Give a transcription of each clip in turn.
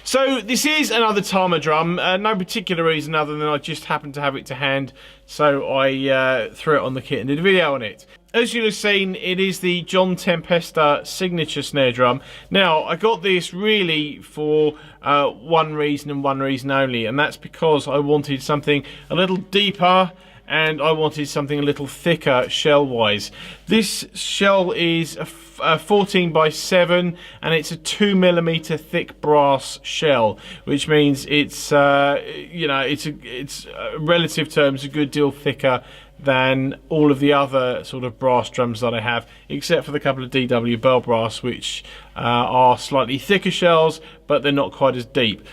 So this is another Tama drum, no particular reason other than I just happened to have it to hand, so I threw it on the kit and did a video on it. As you'll have seen, it is the John Tempesta signature snare drum. Now, I got this really for one reason and one reason only, and that's because I wanted something a little deeper and I wanted something a little thicker shell-wise. This shell is a 14x7 and it's a 2mm thick brass shell, which means it's you know, it's relative terms a good deal thicker than all of the other sort of brass drums that I have, except for the couple of DW Bell brass, which are slightly thicker shells, but they're not quite as deep.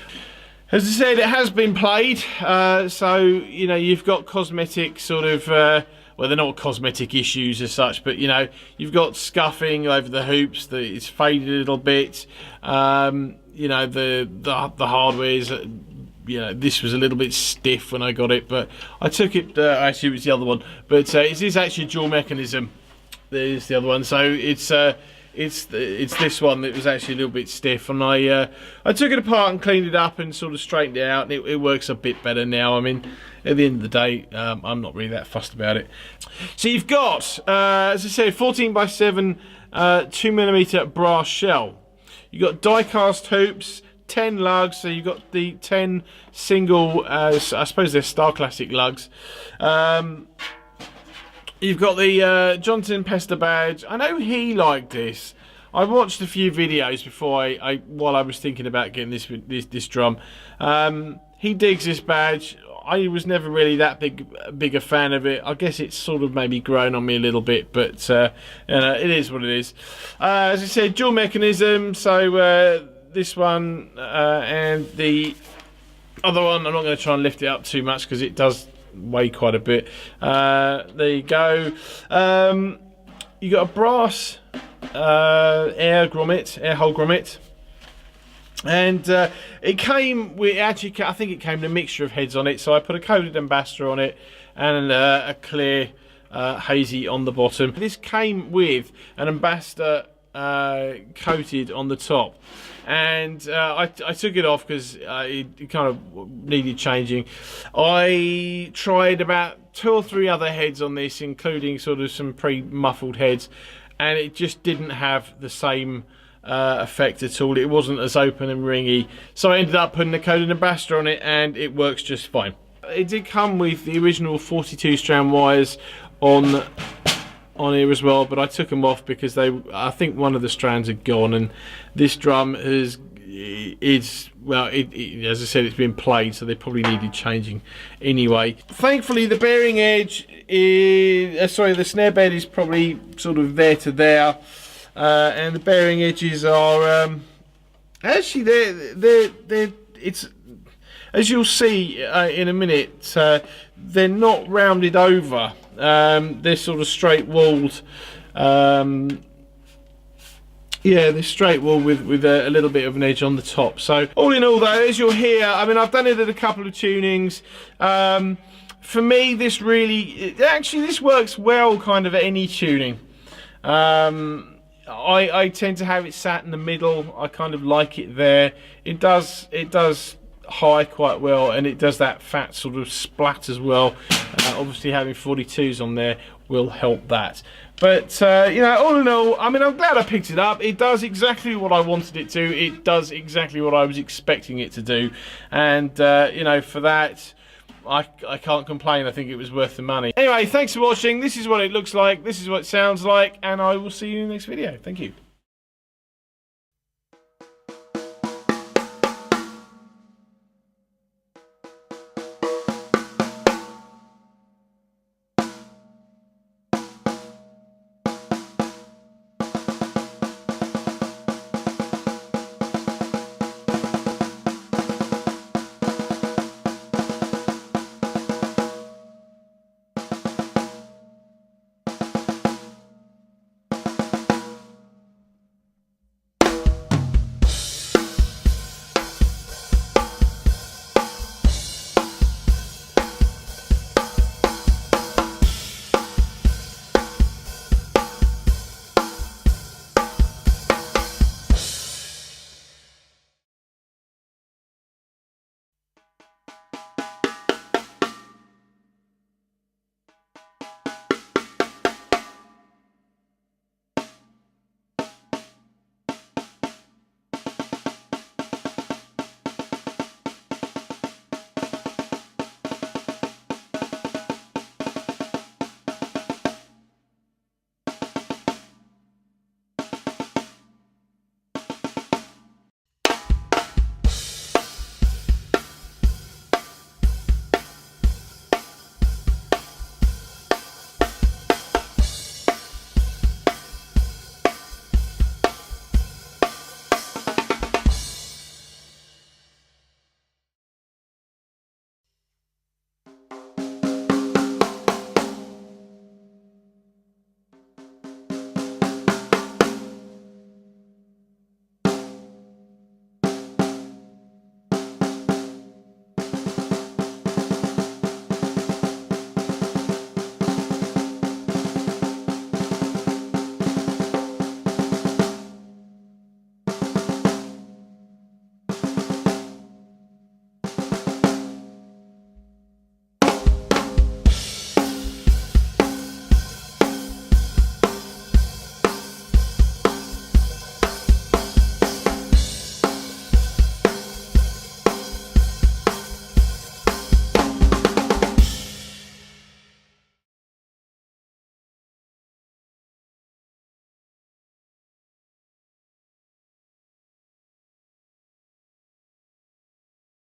As I said, it has been played, so you know, you've got cosmetic sort of, well, they're not cosmetic issues as such, but you know, you've got scuffing over the hoops, it's faded a little bit. You know, the hardware's, you know, this was a little bit stiff when I got it, but I took it, actually it was the other one, but it is actually a dual mechanism. There's the other one, so it's this one that was actually a little bit stiff, and I took it apart and cleaned it up and sort of straightened it out, and it works a bit better now. I mean, at the end of the day, I'm not really that fussed about it. So you've got, as I said, 14x7 2mm brass shell. You've got die-cast hoops, 10 lugs, so you've got the 10 single, I suppose they're Star Classic lugs. You've got the John Tempesta badge. I know he liked this. I watched a few videos before while I was thinking about getting this drum. He digs this badge. I was never really that big a fan of it. I guess it's sort of maybe grown on me a little bit, but you know, it is what it is. As I said, dual mechanism. So this one and the other one, I'm not going to try and lift it up too much because it does weigh quite a bit. There you go. You got a brass air hole grommet, and it came with, actually I think it came with a mixture of heads on it, so I put a coated ambassador on it and a clear hazy on the bottom. This came with an ambassador coated on the top, and I took it off because it kind of needed changing. I tried about 2 or 3 other heads on this, including sort of some pre-muffled heads, and it just didn't have the same effect at all. It wasn't as open and ringy, so I ended up putting a coated ambassador on it, and it works just fine. It did come with the original 42 strand wires on here as well, but I took them off because I think one of the strands had gone, and this drum is well, as I said, it's been played, so they probably needed changing anyway. Thankfully, the bearing edge is, sorry, the snare bed is probably sort of there to there, and the bearing edges are actually it's, as you'll see in a minute, they're not rounded over. They're sort of straight walled. Yeah, they're straight wall with a little bit of an edge on the top. So all in all, though, as you'll hear, I mean, I've done it at a couple of tunings. For me, this really, actually, this works well kind of at any tuning. I tend to have it sat in the middle. I kind of like it there. It does high quite well, and it does that fat sort of splat as well. Obviously having 42s on there will help that, but you know, all in all, I mean, I'm glad I picked it up. It does exactly what I wanted it to. It does exactly what I was expecting it to do, and you know, for that I can't complain. I think it was worth the money. Anyway, thanks for watching. This is what it looks like, this is what it sounds like, and I will see you in the next video. Thank you.